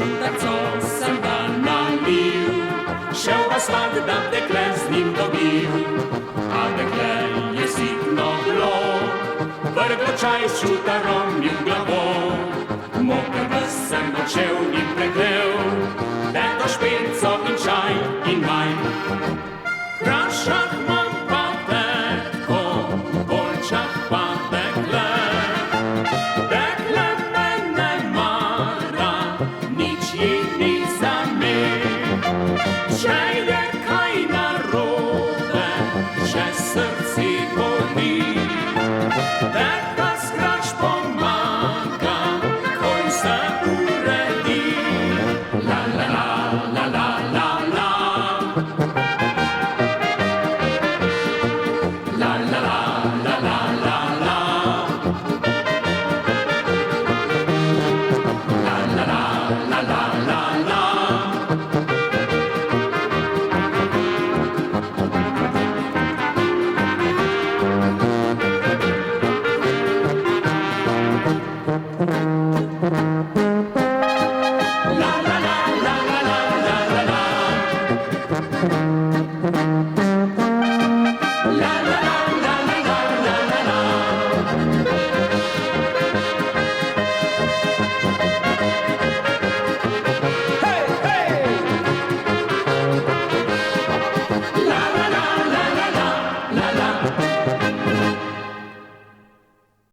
Čudar, co sem ga nalil, šel v asfalt, da dekle z njim dobil. A dekle je sitno bilo, vrglo čaj s čudarom in glavo. Moker ves sem odšel in preklel, teto špilco in čaj in maj. Vprašah imam pa tetko, bolčah pa dekle. Dekle mene mara, nič ji ni zamer. Če je kaj narobe, če srci boli,